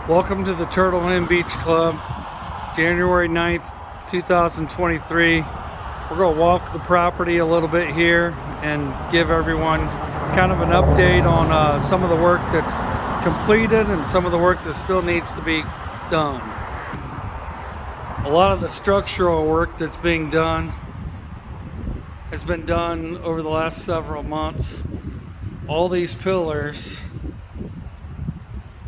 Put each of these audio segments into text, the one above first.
Welcome to the Turtle Inn Beach Club, January 9th, 2023. We're going to walk the property a little bit here and give everyone kind of an update on some of the work that's completed and some of the work that still needs to be done. A lot of the structural work that's being done has been done over the last several months. All these pillars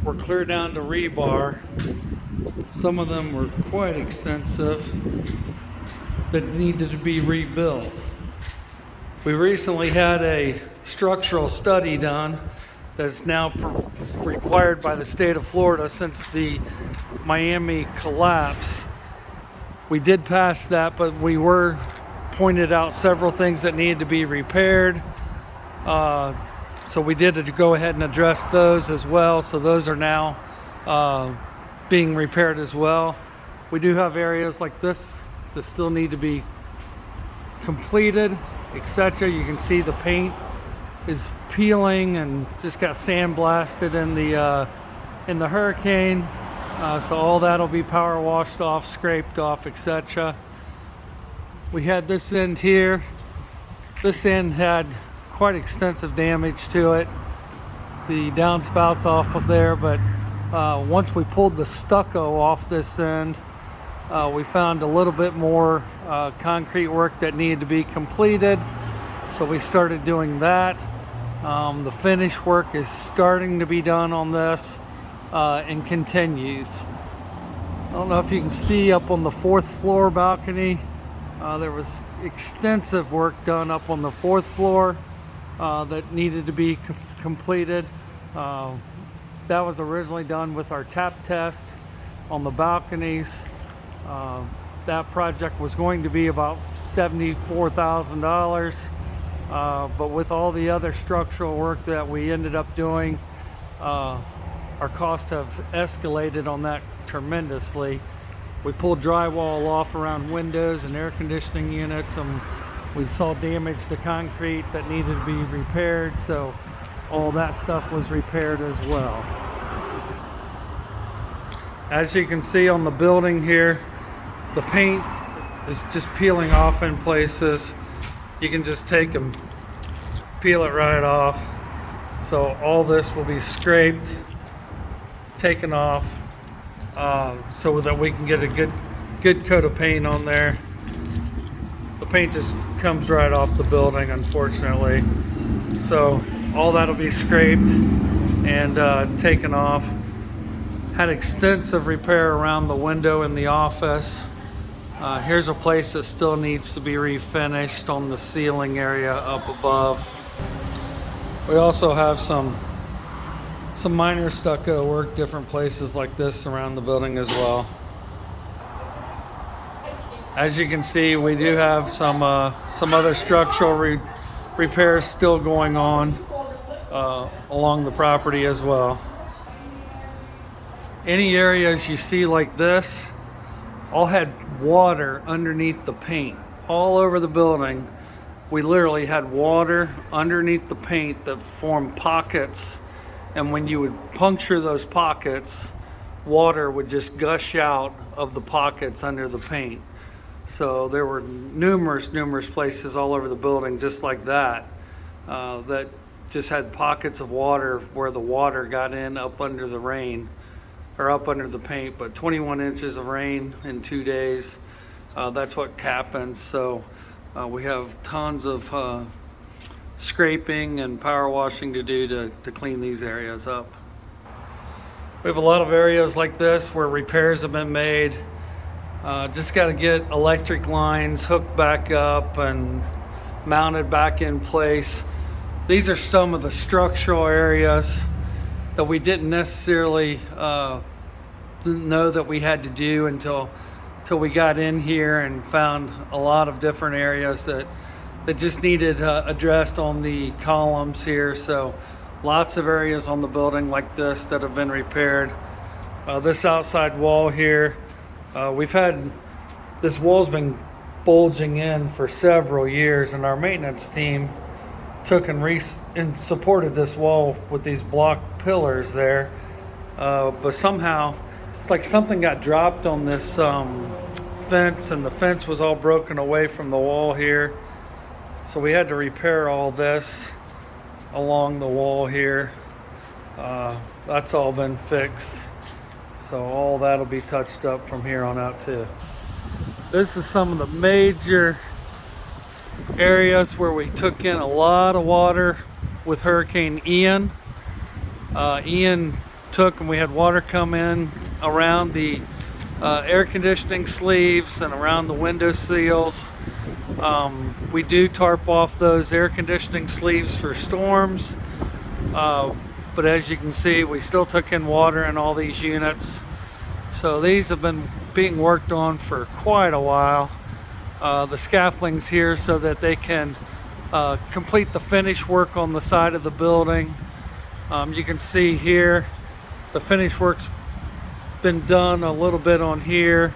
were cleared down to rebar. Some of them were quite extensive that needed to be rebuilt. We recently had a structural study done that's now required by the state of Florida since the Miami collapse. We did pass that, but we were pointed out several things that needed to be repaired. So we did go ahead and address those as well. So those are now being repaired as well. We do have areas like this that still need to be completed, etc. You can see the paint is peeling and just got sandblasted in the hurricane. So all that'll be power washed off, scraped off, etc. We had this end here. This end had quite extensive damage to it. The downspouts off of there, but once we pulled the stucco off this end, we found a little bit more concrete work that needed to be completed. So we started doing that. The finish work is starting to be done on this and continues. I don't know if you can see up on the 4th floor balcony. There was extensive work done up on the 4th floor that needed to be completed. That was originally done with our tap test on the balconies. That project was going to be about $74,000, but with all the other structural work that we ended up doing, our costs have escalated on that tremendously. We pulled drywall off around windows and air conditioning units, and we saw damage to concrete that needed to be repaired, so all that stuff was repaired as well. As you can see on the building here, the paint is just peeling off in places. You can just take and peel it right off. So all this will be scraped, taken off, so that we can get a good coat of paint on there. The paint just comes right off the building, unfortunately. So all that'll be scraped and taken off. Had extensive repair around the window in the office. Here's a place that still needs to be refinished on the ceiling area up above. We also have some minor stucco work, different places like this around the building as well. As you can see, we do have some other structural repairs still going on along the property as well. Any areas you see like this all had water underneath the paint. All over the building, we literally had water underneath the paint that formed pockets, and when you would puncture those pockets, water would just gush out of the pockets under the paint. So there were numerous places all over the building just like that, that just had pockets of water where the water got in up under the rain, or up under the paint. But 21 inches of rain in 2 days, that's what happens. So we have tons of scraping and power washing to do to clean these areas up. We have a lot of areas like this where repairs have been made. Just got to get electric lines hooked back up and mounted back in place. These are some of the structural areas that we didn't necessarily know that we had to do until we got in here and found a lot of different areas that just needed addressed on the columns here. So lots of areas on the building like this that have been repaired. This outside wall here, we've had this wall's been bulging in for several years, and our maintenance team took and supported this wall with these block pillars there but somehow it's like something got dropped on this fence, and the fence was all broken away from the wall here. So we had to repair all this along the wall here. That's all been fixed. So all that'll be touched up from here on out too. This is some of the major areas where we took in a lot of water with Hurricane Ian. Ian took, and we had water come in around the air conditioning sleeves and around the window seals. We do tarp off those air conditioning sleeves for storms, but as you can see, we still took in water in all these units. So these have been being worked on for quite a while. The scaffolding's here so that they can complete the finish work on the side of the building. You can see here the finish work's been done a little bit on here.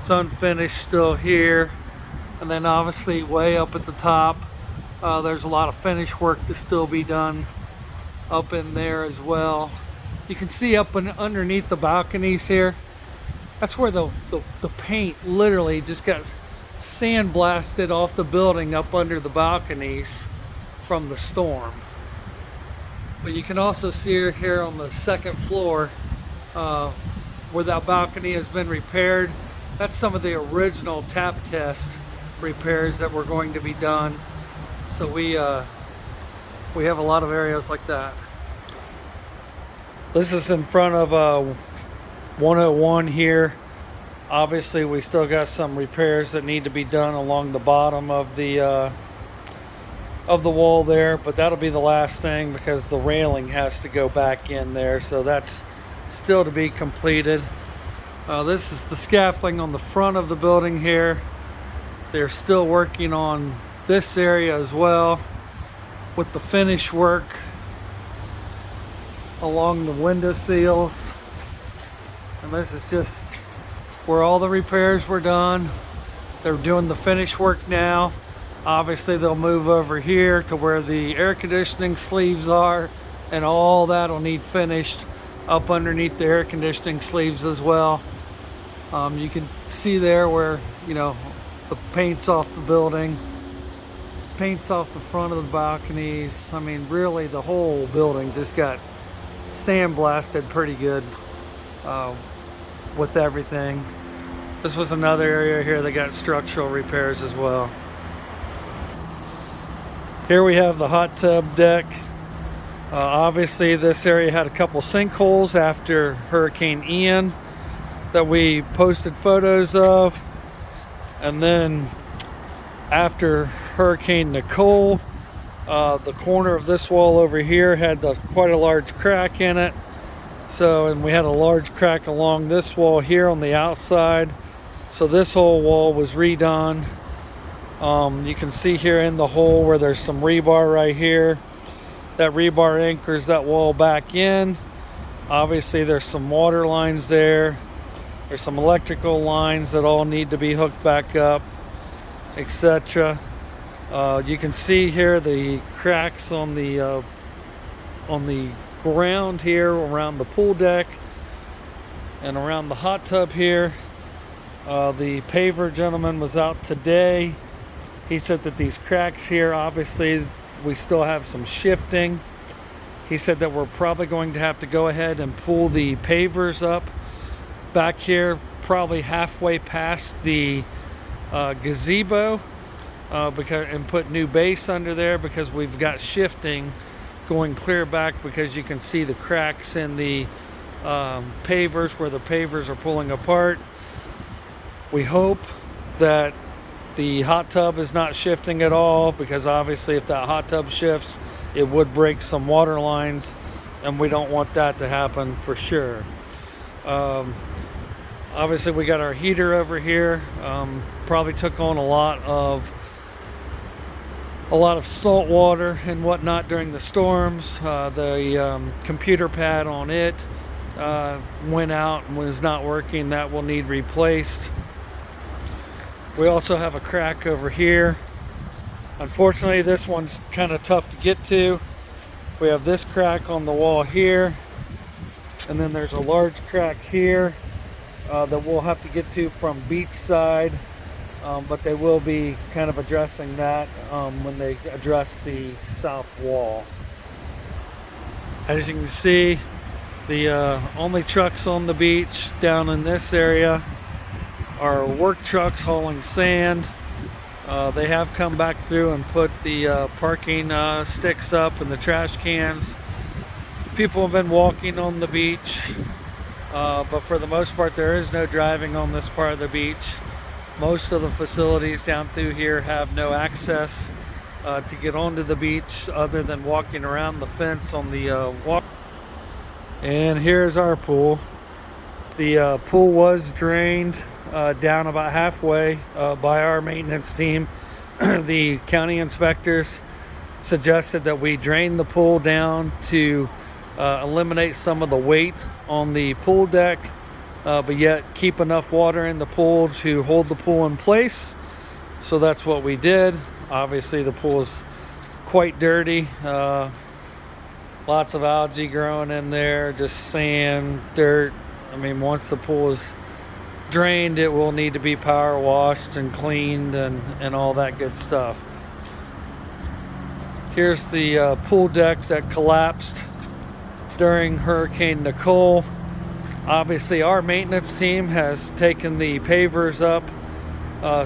It's unfinished still here. And then obviously way up at the top, there's a lot of finish work to still be done up in there as well. You can see up and underneath the balconies here, that's where the paint literally just got sandblasted off the building up under the balconies from the storm. But you can also see here on the second floor where that balcony has been repaired. That's some of the original tap test repairs that were going to be done. So we have a lot of areas like that. This is in front of 101 here. Obviously we still got some repairs that need to be done along the bottom of the wall there, but that'll be the last thing because the railing has to go back in there, so that's still to be completed. This is the scaffolding on the front of the building here. They're still working on this area as well with the finish work along the window seals. And this is just where all the repairs were done. They're doing the finish work now. Obviously they'll move over here to where the air conditioning sleeves are, and all that'll need finished up underneath the air conditioning sleeves as well. You can see there where, you know, the paint's off the building, paint's off the front of the balconies. I mean, really the whole building just got sandblasted pretty good with everything. This was another area here that got structural repairs as well. Here we have the hot tub deck. Obviously this area had a couple sinkholes after Hurricane Ian that we posted photos of. And then after Hurricane Nicole, the corner of this wall over here had quite a large crack in it. So, and we had a large crack along this wall here on the outside. So this whole wall was redone. You can see here in the hole where there's some rebar right here. That rebar anchors that wall back in. Obviously there's some water lines there. There's some electrical lines that all need to be hooked back up, etc. You can see here the cracks on the ground here around the pool deck and around the hot tub here. The paver gentleman was out today. He said that these cracks here, obviously we still have some shifting. He said that we're probably going to have to go ahead and pull the pavers up back here, probably halfway past the gazebo, and put new base under there because we've got shifting going clear back, because you can see the cracks in the pavers where the pavers are pulling apart. We hope that the hot tub is not shifting at all, because obviously if that hot tub shifts, it would break some water lines, and we don't want that to happen for sure. Obviously we got our heater over here. Probably took on a lot of salt water and whatnot during the storms. The computer pad on it went out and was not working. That will need replaced. We also have a crack over here. Unfortunately, this one's kind of tough to get to. We have this crack on the wall here. And then there's a large crack here that we'll have to get to from beach side, but they will be kind of addressing that when they address the south wall. As you can see, the only trucks on the beach down in this area are work trucks hauling sand. They have come back through and put the parking sticks up and the trash cans. People have been walking on the beach, but for the most part there is no driving on this part of the beach. Most of the facilities down through here have no access to get onto the beach other than walking around the fence on the walk. And here's our pool. The pool was drained down about halfway by our maintenance team. The county inspectors suggested that we drain the pool down to eliminate some of the weight on the pool deck, but yet keep enough water in the pool to hold the pool in place. So that's what we did. Obviously the pool is quite dirty. Lots of algae growing in there, just sand, dirt. I mean, once the pool is drained, it will need to be power washed and cleaned and all that good stuff. Here's the pool deck that collapsed during Hurricane Nicole. Obviously our maintenance team has taken the pavers up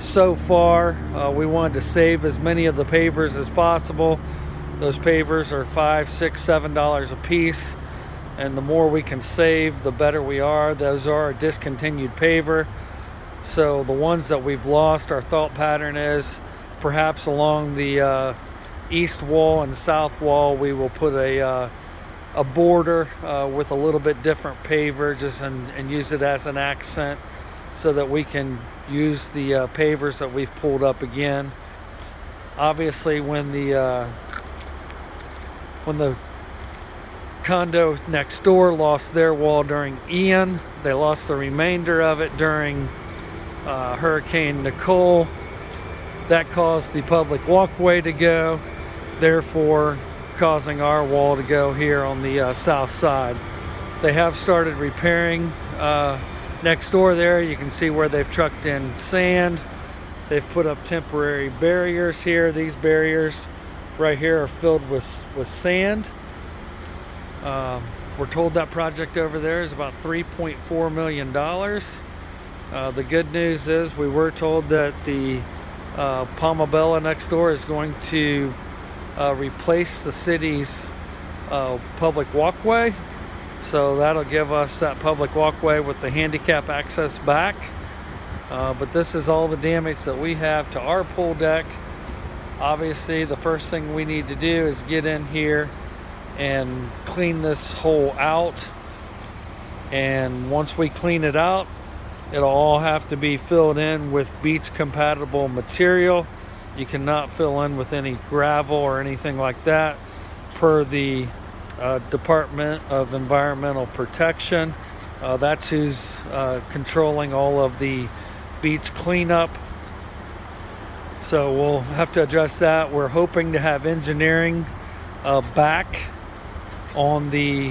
so far. We wanted to save as many of the pavers as possible. Those pavers are $5, $6, $7 a piece, and the more we can save, the better we are. Those are a discontinued paver. So the ones that we've lost, our thought pattern is perhaps along the east wall and south wall we will put a border with a little bit different paver, just and use it as an accent so that we can use the pavers that we've pulled up again. Obviously when the condo next door lost their wall during Ian, they lost the remainder of it during Hurricane Nicole. That caused the public walkway to go, therefore causing our wall to go here on the south side. They have started repairing next door there. You can see where they've trucked in sand. They've put up temporary barriers here. These barriers right here are filled with sand. We're told that project over there is about $3.4 million. The good news is we were told that the Palmabella next door is going to replace the city's public walkway. So that'll give us that public walkway with the handicap access back. But this is all the damage that we have to our pool deck. Obviously the first thing we need to do is get in here and clean this hole out, and once we clean it out, it'll all have to be filled in with beach compatible material. You cannot fill in with any gravel or anything like that per the Department of Environmental Protection. That's who's controlling all of the beach cleanup. So we'll have to address that. We're hoping to have engineering back on the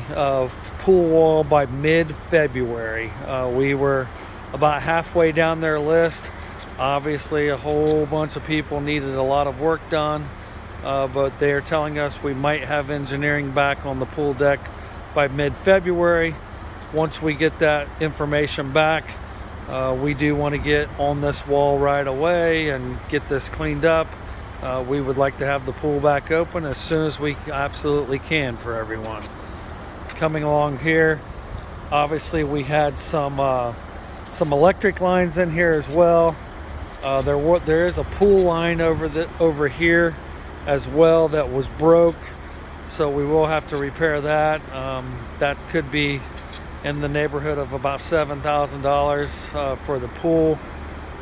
pool wall by mid-February. We were about halfway down their list. Obviously a whole bunch of people needed a lot of work done, but they're telling us we might have engineering back on the pool deck by mid-February. Once we get that information back, we do want to get on this wall right away and get this cleaned up. We would like to have the pool back open as soon as we absolutely can for everyone. Coming along here, obviously we had some electric lines in here as well. There is a pool line over here as well that was broke, so we will have to repair that. That could be in the neighborhood of about $7,000 for the pool.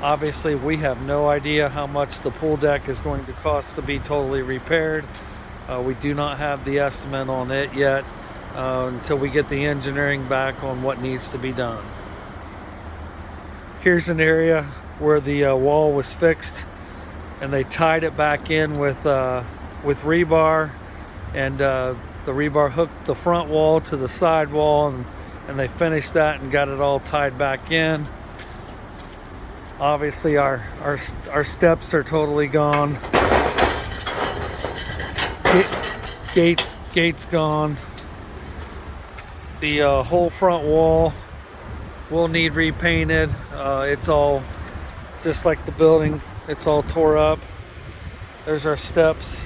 Obviously we have no idea how much the pool deck is going to cost to be totally repaired. We do not have the estimate on it yet until we get the engineering back on what needs to be done. Here's an area where the wall was fixed and they tied it back in with rebar, and the rebar hooked the front wall to the side wall, and and they finished that and got it all tied back in. Obviously our steps are totally gone. Gates gone. The whole front wall will need repainted. It's all just like the building, it's all tore up. There's our steps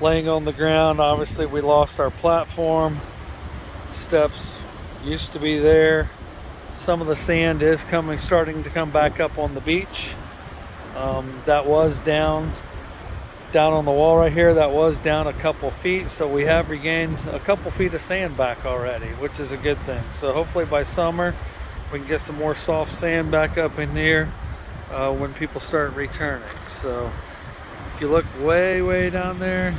laying on the ground. Obviously we lost our platform. Steps used to be there. Some of the sand is starting to come back up on the beach. That was down on the wall right here. That was down a couple feet, so we have regained a couple feet of sand back already, which is a good thing. So hopefully by summer we can get some more soft sand back up in here when people start returning. So if you look way down there,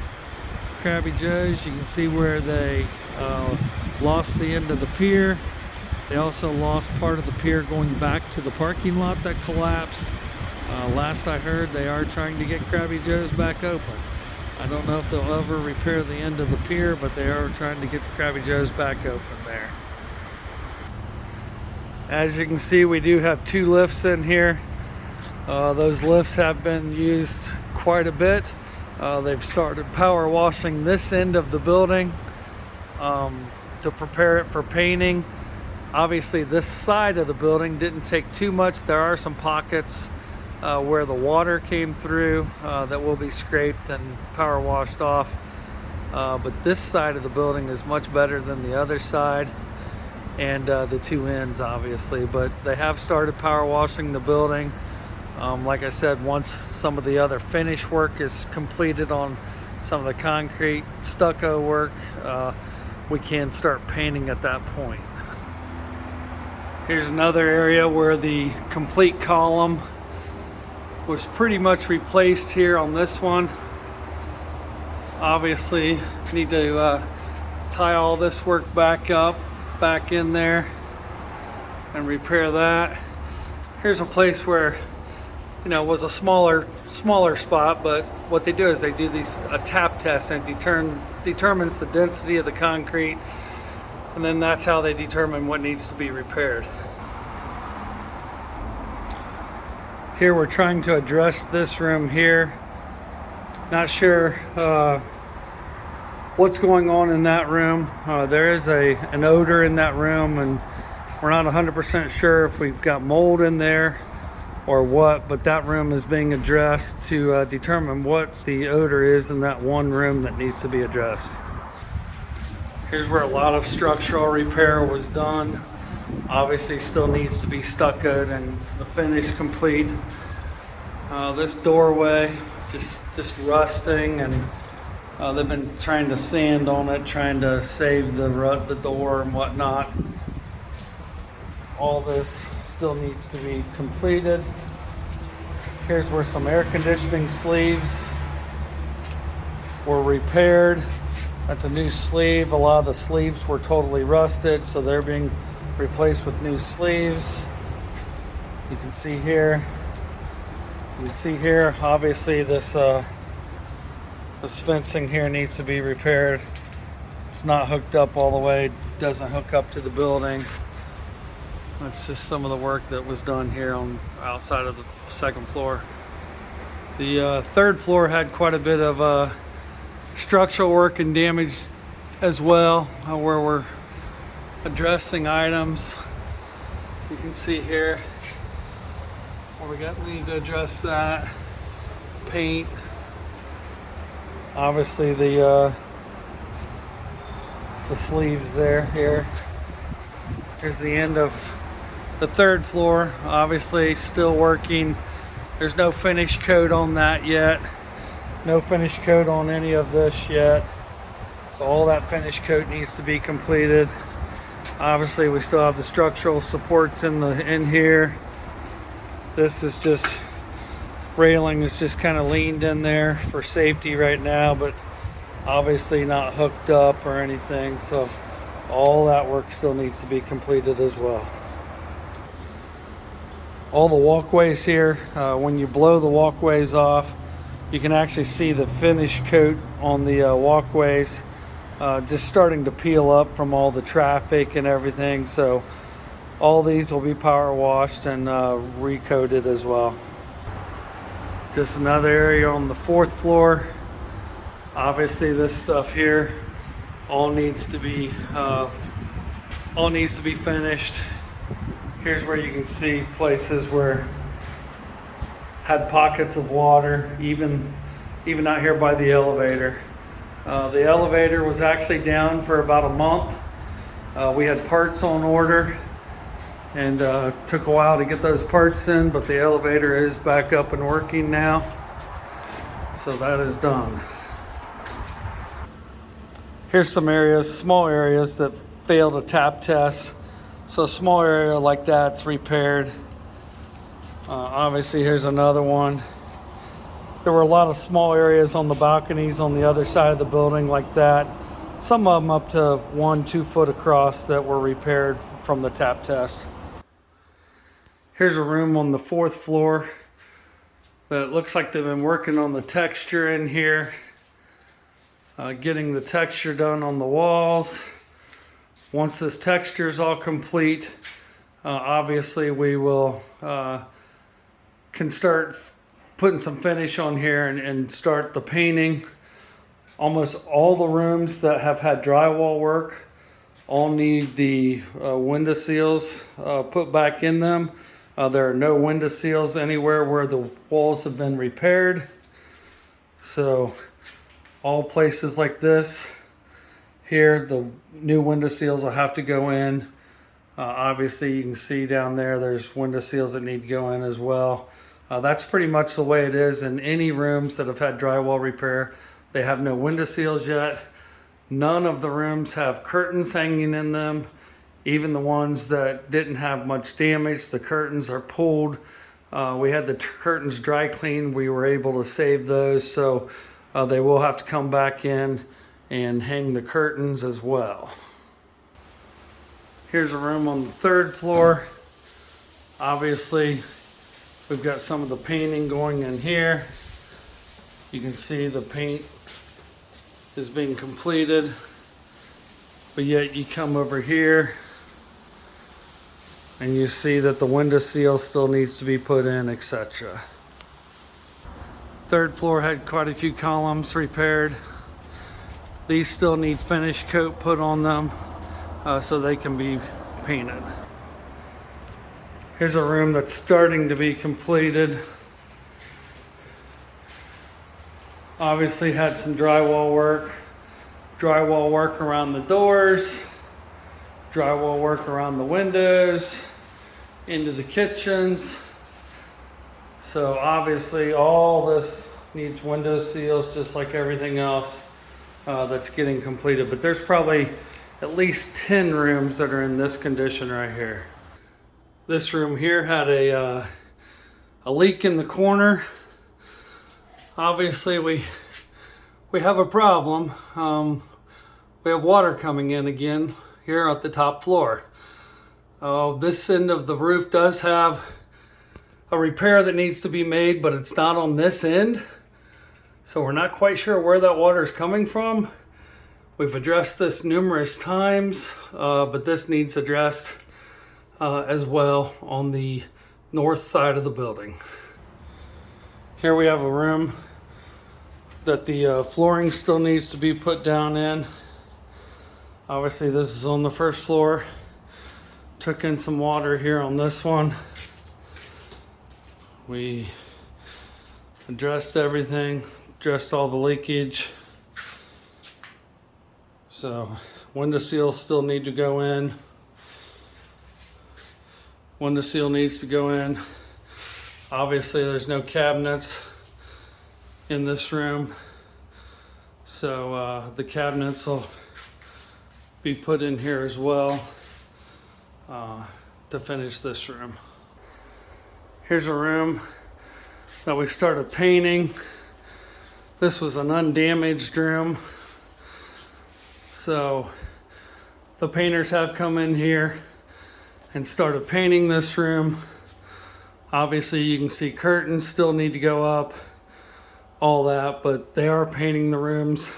Krabby Joe's, you can see where they lost the end of the pier. They also lost part of the pier going back to the parking lot that collapsed. Last I heard, they are trying to get Krabby Joe's back open. I don't know if they'll ever repair the end of the pier, but they are trying to get the Krabby Joe's back open there. As you can see, we do have 2 lifts in here. Those lifts have been used quite a bit. They've started power washing this end of the building to prepare it for painting. Obviously this side of the building didn't take too much. There are some pockets where the water came through that will be scraped and power washed off. But this side of the building is much better than the other side, and the 2 ends obviously. But they have started power washing the building. Like I said, once some of the other finish work is completed on some of the concrete stucco work, we can start painting at that point. Here's another area where the complete column was pretty much replaced here on this one. Obviously, need to tie all this work back in there and repair that. Here's a place where, you know, was a smaller spot, but what they do is they do a tap test, and determines the density of the concrete, and then that's how they determine what needs to be repaired. Here we're trying to address this room here. Not sure what's going on in that room. There is an odor in that room, and we're not 100% sure if we've got mold in there or what, but that room is being addressed to determine what the odor is in that one room that needs to be addressed. Here's where a lot of structural repair was done. Obviously still needs to be stuccoed and the finish complete. This doorway just rusting, and they've been trying to sand on it, trying to save the door and whatnot. All this still needs to be completed. Here's where some air conditioning sleeves were repaired. That's a new sleeve. A lot of the sleeves were totally rusted, so they're being replaced with new sleeves. You can see here. Obviously this fencing here needs to be repaired. It's not hooked up all the way. Doesn't hook up to the building. That's just some of the work that was done here on outside of the second floor. The third floor had quite a bit of structural work and damage as well, where we're addressing items. You can see here where we need to address that. Paint. Obviously the sleeves here. Here's the end of the third floor. Obviously still working. There's no finish coat on that yet. No finish coat on any of this yet. So all that finish coat needs to be completed. Obviously we still have the structural supports in here. This is just railing is just kind of leaned in there for safety right now, but obviously not hooked up or anything. So all that work still needs to be completed as well. All the walkways here, when you blow the walkways off, you can actually see the finish coat on the walkways. just starting to peel up from all the traffic and everything. So all these will be power washed and recoated as well. Just another area on the 4th floor. Obviously this stuff here all needs to be finished. Here's where you can see places where had pockets of water, even out here by the elevator. The elevator was actually down for about a month. We had parts on order, and took a while to get those parts in, but the elevator is back up and working now. So that is done. Here's some areas, small areas that failed a tap test. So a small area like that's repaired. Obviously here's another one. There were a lot of small areas on the balconies on the other side of the building like that. Some of them up to 1-2 foot across that were repaired from the tap test. Here's a room on the 4th floor that looks like they've been working on the texture in here. Getting the texture done on the walls. Once this texture is all complete, obviously we will can start putting some finish on here and start the painting. Almost all the rooms that have had drywall work all need the window seals put back in them. There are no window seals anywhere where the walls have been repaired. So all places like this here, the new window seals will have to go in. Obviously you can see down there's window seals that need to go in as well. That's pretty much the way it is in any rooms that have had drywall repair. They have no window seals yet. None of the rooms have curtains hanging in them. Even the ones that didn't have much damage, the curtains are pulled. We had the curtains dry cleaned. We were able to save those, so they will have to come back in and hang the curtains as well. Here's a room on the 3rd floor. Obviously, we've got some of the painting going in here. You can see the paint is being completed, but yet you come over here and you see that the window seal still needs to be put in, etc. 3rd floor had quite a few columns repaired. These still need finish coat put on them so they can be painted. Here's a room that's starting to be completed. Obviously had some drywall work around the doors, drywall work around the windows, into the kitchens. So obviously all this needs window seals just like everything else that's getting completed. But there's probably at least 10 rooms that are in this condition right here. This room here had a leak in the corner. Obviously we have a problem. We have water coming in again here at the top floor. This end of the roof does have a repair that needs to be made, but it's not on this end. So we're not quite sure where that water is coming from. We've addressed this numerous times, but this needs addressed as well on the north side of the building. Here we have a room that the flooring still needs to be put down in. Obviously this is on the 1st floor. Took in some water here on this one. We addressed everything, addressed all the leakage. So window seals still need to go in. Window seal needs to go in. Obviously there's no cabinets in this room, so the cabinets will be put in here as well to finish this room. Here's a room that we started painting. This was an undamaged room, so the painters have come in here and started painting this room. Obviously you can see curtains still need to go up, all that, but they are painting the rooms.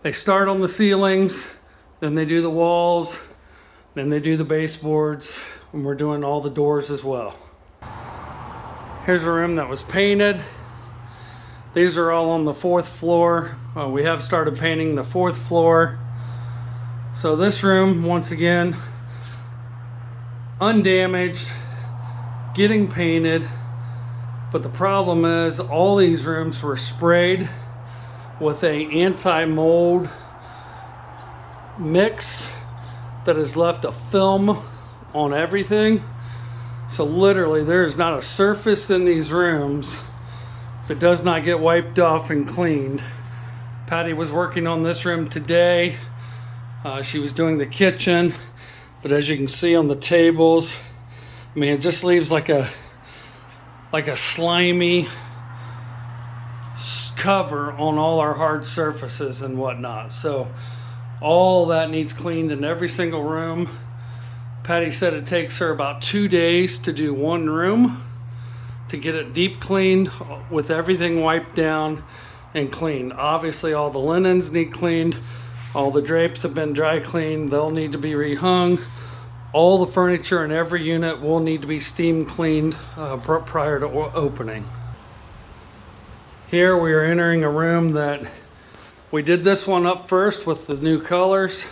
They start on the ceilings, then they do the walls, then they do the baseboards, and we're doing all the doors as well. Here's a room that was painted. These are all on the 4th floor. We have started painting the 4th floor. So this room, once again, undamaged, getting painted. But the problem is all these rooms were sprayed with a anti-mold mix that has left a film on everything. So literally there is not a surface in these rooms that does not get wiped off and cleaned. Patty was working on this room today. She was doing the kitchen, but as you can see on the tables, I mean, it just leaves like a slimy cover on all our hard surfaces and whatnot. So all that needs cleaned in every single room. Patty said it takes her about 2 days to do one room, to get it deep cleaned with everything wiped down and cleaned. Obviously all the linens need cleaned, all the drapes have been dry cleaned, they'll need to be rehung. All the furniture in every unit will need to be steam cleaned prior to opening. Here we are entering a room that we did this one up first with the new colors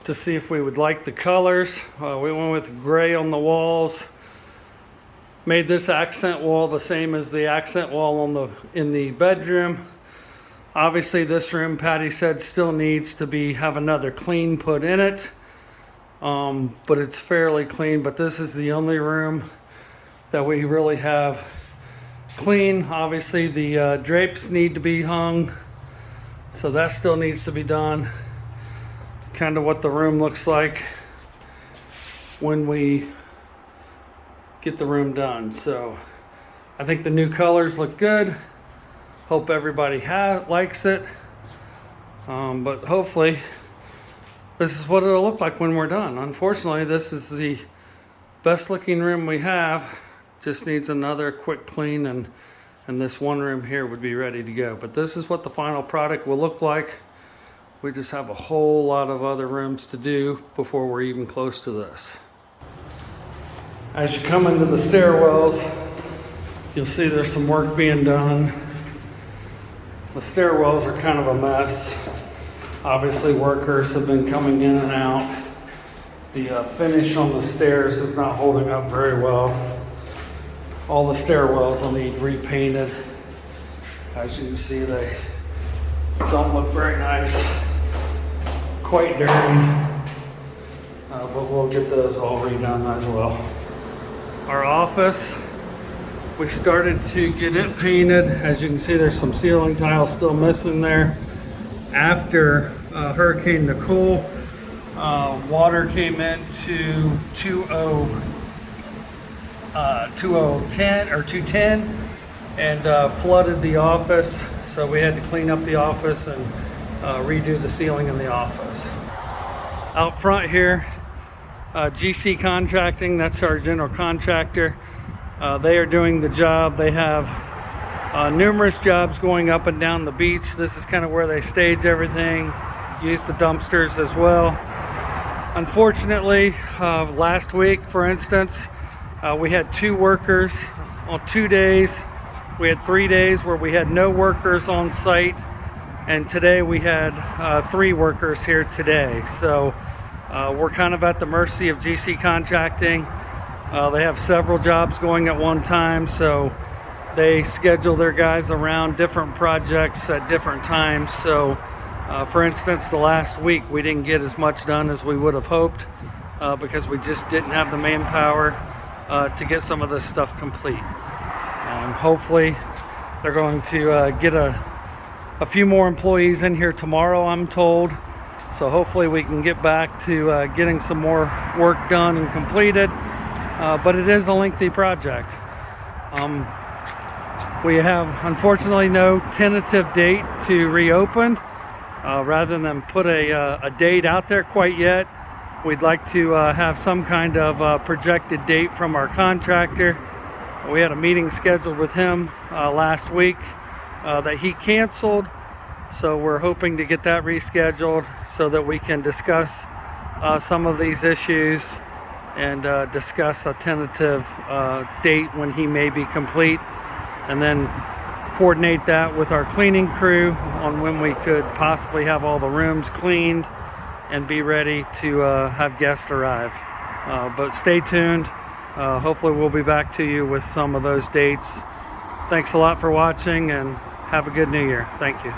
to see if we would like the colors. We went with gray on the walls. Made this accent wall the same as the accent wall in the bedroom. Obviously this room, Patty said, still needs to have another clean put in it. But it's fairly clean, but this is the only room that we really have clean. Obviously the drapes need to be hung, so that still needs to be done. Kind of what the room looks like when we get the room done. So I think the new colors look good. Hope everybody likes it. But hopefully this is what it'll look like when we're done. Unfortunately, this is the best looking room we have. Just needs another quick clean, and this one room here would be ready to go. But this is what the final product will look like. We just have a whole lot of other rooms to do before we're even close to this. As you come into the stairwells, you'll see there's some work being done. The stairwells are kind of a mess. Obviously workers have been coming in and out. The finish on the stairs is not holding up very well. All the stairwells will need repainted. As you can see, they don't look very nice. Quite dirty. But we'll get those all redone as well. Our office, we started to get it painted. As you can see, there's some ceiling tiles still missing there. After Hurricane Nicole, water came into 210 and flooded the office. So we had to clean up the office and redo the ceiling in the office. Out front here, GC Contracting, that's our general contractor. They are doing the job. They have numerous jobs going up and down the beach. This is kind of where they stage everything, use the dumpsters as well. Unfortunately, last week, for instance, we had 2 workers on 2 days. We had 3 days where we had no workers on site, and today we had 3 workers here today. So we're kind of at the mercy of GC Contracting. They have several jobs going at one time, so they schedule their guys around different projects at different times. So for instance, the last week we didn't get as much done as we would have hoped because we just didn't have the manpower to get some of this stuff complete. Hopefully they're going to get a few more employees in here tomorrow, I'm told. So hopefully we can get back to getting some more work done and completed. But it is a lengthy project. We have unfortunately no tentative date to reopen. Rather than put a date out there quite yet, we'd like to have some kind of projected date from our contractor. We had a meeting scheduled with him last week that he canceled. So we're hoping to get that rescheduled so that we can discuss some of these issues and discuss a tentative date when he may be complete, and then coordinate that with our cleaning crew on when we could possibly have all the rooms cleaned and be ready to have guests arrive. But stay tuned. Hopefully we'll be back to you with some of those dates. Thanks a lot for watching, and have a good New Year. Thank you.